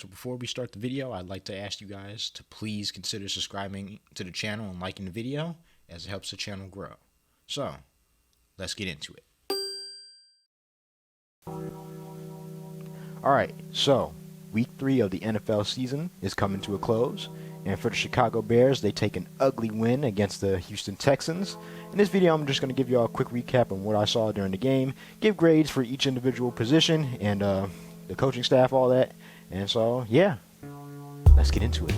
So before we start the video, I'd like to ask you guys to please consider subscribing to the channel and liking the video, as it helps the channel grow. So, let's get into it. Alright, so week 3 of the NFL season is coming to a close, and for the Chicago Bears, they take an ugly win against the Houston Texans. In this video, I'm just going to give you all a quick recap on what I saw during the game, give grades for each individual position, and the coaching staff, all that. And so, yeah, let's get into it.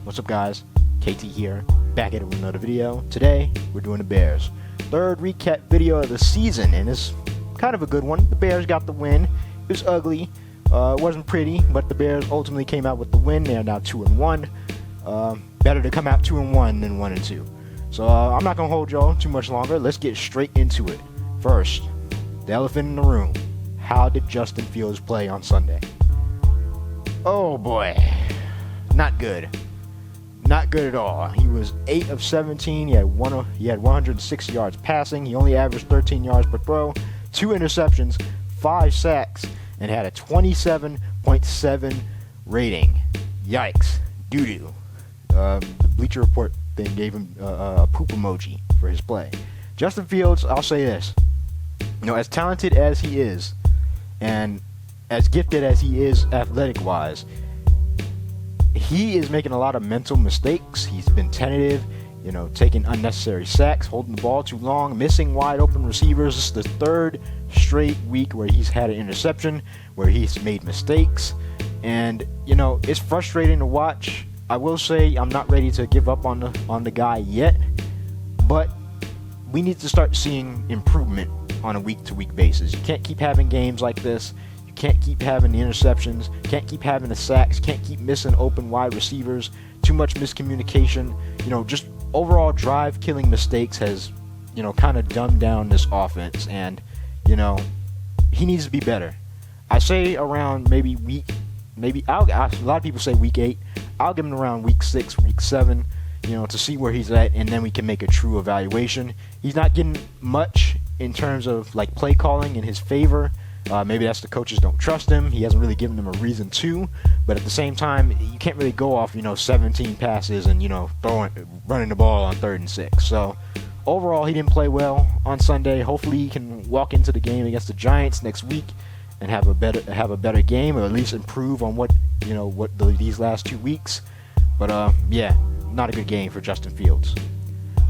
What's up, guys? KT here, back at it with another video. Today, we're doing the Bears. Third recap video of the season, and it's kind of a good one. The Bears got the win. It was ugly. It wasn't pretty, but the Bears ultimately came out with the win. They are now 2-1. Better to come out 2-1 than 1-2. So I'm not gonna hold y'all too much longer. Let's get straight into it. First, the elephant in the room. How did Justin Fields play on Sunday? Oh boy, not good. Not good at all. He was 8 of 17. He had 106 yards passing. He only averaged 13 yards per throw, 2 interceptions, 5 sacks, and had a 27.7 rating. Yikes. Doo-doo. The Bleacher Report thing gave him a poop emoji for his play. Justin Fields, I'll say this. You know, as talented as he is, and as gifted as he is athletic-wise, he is making a lot of mental mistakes. He's been tentative, you know, taking unnecessary sacks, holding the ball too long, missing wide-open receivers. This is the third straight week where he's had an interception, where he's made mistakes, and, you know, it's frustrating to watch. I will say I'm not ready to give up on the guy yet, but we need to start seeing improvement on a week-to-week basis. You can't keep having games like this. You can't keep having the interceptions. Can't keep having the sacks. Can't keep missing open wide receivers. Too much miscommunication. You know, just overall drive-killing mistakes has, you know, kind of dumbed down this offense. And, you know, he needs to be better. I say around maybe a lot of people say week 8. I'll give him around week 6, week 7. You know, to see where he's at, and then we can make a true evaluation. He's not getting much in terms of like play calling in his favor. Maybe that's the coaches don't trust him. He hasn't really given them a reason to. But at the same time, you can't really go off, you know, 17 passes and, you know, running the ball on 3rd and 6. So overall, he didn't play well on Sunday. Hopefully, he can walk into the game against the Giants next week and have a better game, or at least improve on these last 2 weeks. But yeah, not a good game for Justin Fields.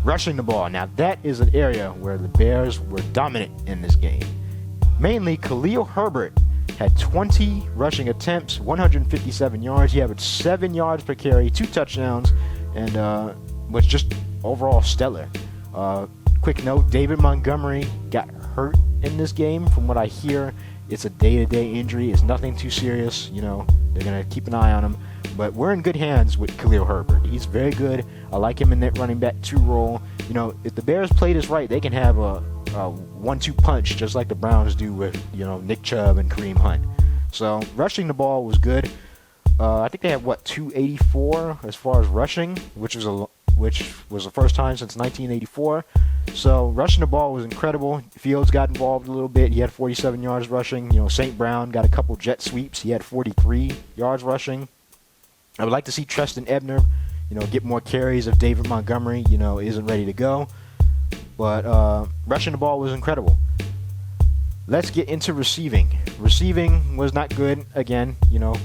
Rushing the ball. Now, that is an area where the Bears were dominant in this game. Mainly, Khalil Herbert had 20 rushing attempts, 157 yards. He averaged 7 yards per carry, 2 touchdowns, and was just overall stellar. Quick note, David Montgomery got hurt in this game. From what I hear, it's a day-to-day injury. It's nothing too serious. You know, they're going to keep an eye on him. But we're in good hands with Khalil Herbert. He's very good. I like him in that running back 2 role. You know, if the Bears play this right, they can have a 1-2 punch just like the Browns do with, you know, Nick Chubb and Kareem Hunt. So rushing the ball was good. I think they had 284 as far as rushing, which was the first time since 1984. So rushing the ball was incredible. Fields got involved a little bit. He had 47 yards rushing. You know, St. Brown got a couple jet sweeps. He had 43 yards rushing. I would like to see Treston Ebner, you know, get more carries if David Montgomery, you know, isn't ready to go. But rushing the ball was incredible. Let's get into receiving. Receiving was not good. Again, you know,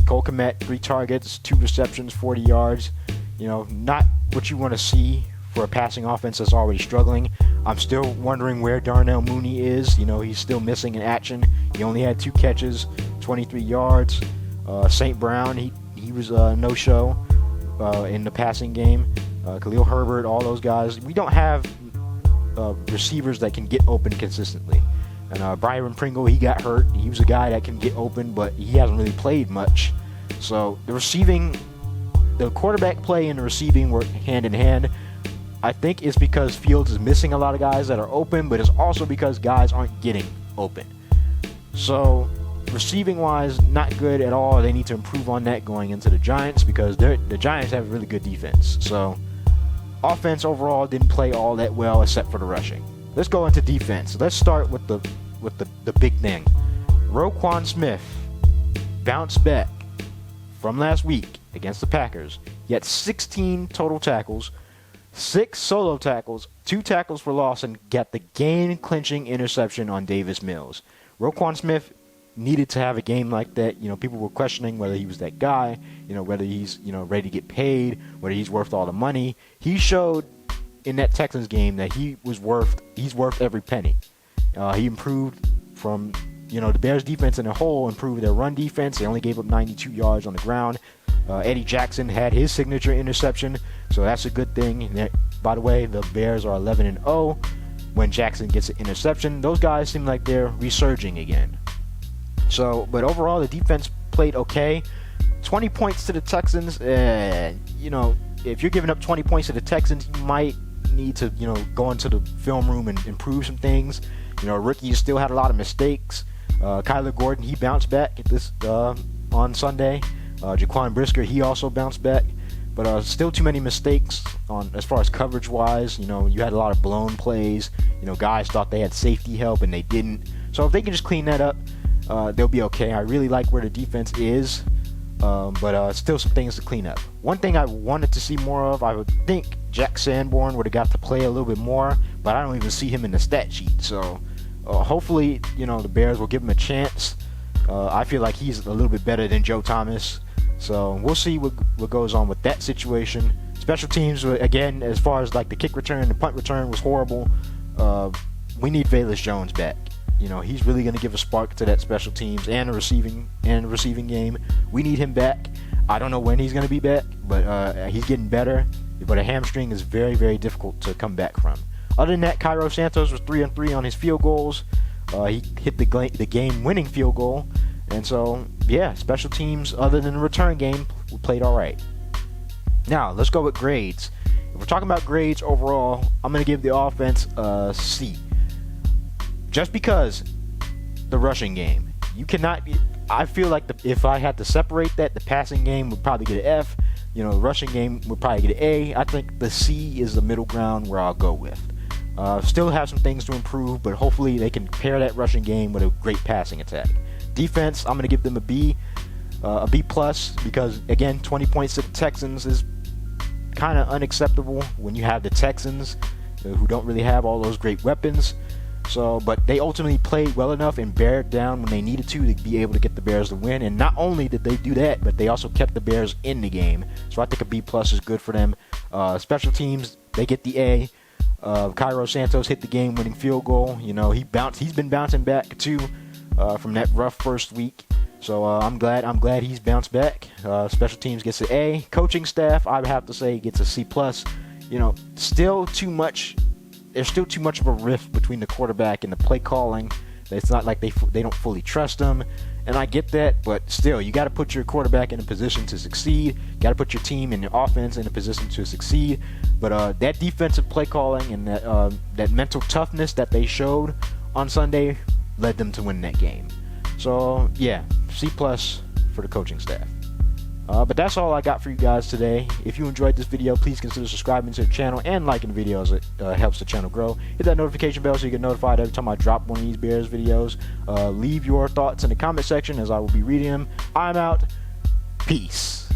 Cole Kmet, 3 targets, 2 receptions, 40 yards. You know, not what you want to see for a passing offense that's already struggling. I'm still wondering where Darnell Mooney is. You know, he's still missing in action. He only had 2 catches, 23 yards. St. Brown, he was no-show in the passing game. Khalil Herbert, all those guys. We don't have receivers that can get open consistently. And Byron Pringle, he got hurt. He was a guy that can get open, but he hasn't really played much. So the quarterback play and the receiving work hand in hand. I think it's because Fields is missing a lot of guys that are open, but it's also because guys aren't getting open. So receiving-wise, not good at all. They need to improve on that going into the Giants, because the Giants have a really good defense. So offense overall didn't play all that well except for the rushing. Let's go into defense. Let's start with the big thing. Roquan Smith bounced back from last week against the Packers. He had 16 total tackles, 6 solo tackles, 2 tackles for loss, and got the game-clinching interception on Davis Mills. Roquan Smith needed to have a game like that. You know, people were questioning whether he was that guy, you know, whether he's, you know, ready to get paid, whether he's worth all the money. He showed in that Texans game that he's worth every penny. He improved from, you know, the Bears defense in a whole improved their run defense. They only gave up 92 yards on the ground. Eddie Jackson had his signature interception, so that's a good thing. And by the way, the Bears are 11-0 when Jackson gets an interception. Those guys seem like they're resurging again. So, but overall, the defense played okay. 20 points to the Texans. You know, if you're giving up 20 points to the Texans, you might need to, you know, go into the film room and improve some things. You know, rookies still had a lot of mistakes. Kyler Gordon, he bounced back at this on Sunday. Jaquan Brisker, he also bounced back. But still too many mistakes on as far as coverage-wise. You know, you had a lot of blown plays. You know, guys thought they had safety help and they didn't. So if they can just clean that up, they'll be okay. I really like where the defense is, but still some things to clean up. One thing I wanted to see more of, I would think Jack Sanborn would have got to play a little bit more, but I don't even see him in the stat sheet. So hopefully, you know, the Bears will give him a chance. I feel like he's a little bit better than Joe Thomas. So we'll see what goes on with that situation. Special teams, again, as far as like the kick return, the punt return was horrible. We need Velus Jones back. You know, he's really going to give a spark to that special teams and the receiving game. We need him back. I don't know when he's going to be back, but he's getting better. But a hamstring is very, very difficult to come back from. Other than that, Cairo Santos was 3-3 on his field goals. He hit the game-winning field goal. And so, yeah, special teams, other than the return game, we played all right. Now, let's go with grades. If we're talking about grades overall, I'm going to give the offense a C. Just because the rushing game. You cannot be, I feel like if I had to separate that, the passing game would probably get an F. You know, the rushing game would probably get an A. I think the C is the middle ground where I'll go with. Still have some things to improve, but hopefully they can pair that rushing game with a great passing attack. Defense, I'm going to give them a B plus, because again, 20 points to the Texans is kind of unacceptable when you have the Texans who don't really have all those great weapons. So, but they ultimately played well enough and bared down when they needed to be able to get the Bears to win. And not only did they do that, but they also kept the Bears in the game. So I think a B plus is good for them. Special teams, they get the A. Cairo Santos hit the game-winning field goal. You know, he's been bouncing back too from that rough first week. So I'm glad he's bounced back. Special teams gets an A. Coaching staff, I would have to say, gets a C plus. You know, still too much. There's still too much of a rift between the quarterback and the play calling. It's not like they don't fully trust him, and I get that, but still, you got to put your quarterback in a position to succeed. You got to put your team and your offense in a position to succeed. But that defensive play calling and that mental toughness that they showed on Sunday led them to win that game. So yeah, C plus for the coaching staff. But that's all I got for you guys today. If you enjoyed this video, please consider subscribing to the channel and liking the videos. It helps the channel grow. Hit that notification bell so you get notified every time I drop one of these Bears videos. Leave your thoughts in the comment section as I will be reading them. I'm out. Peace.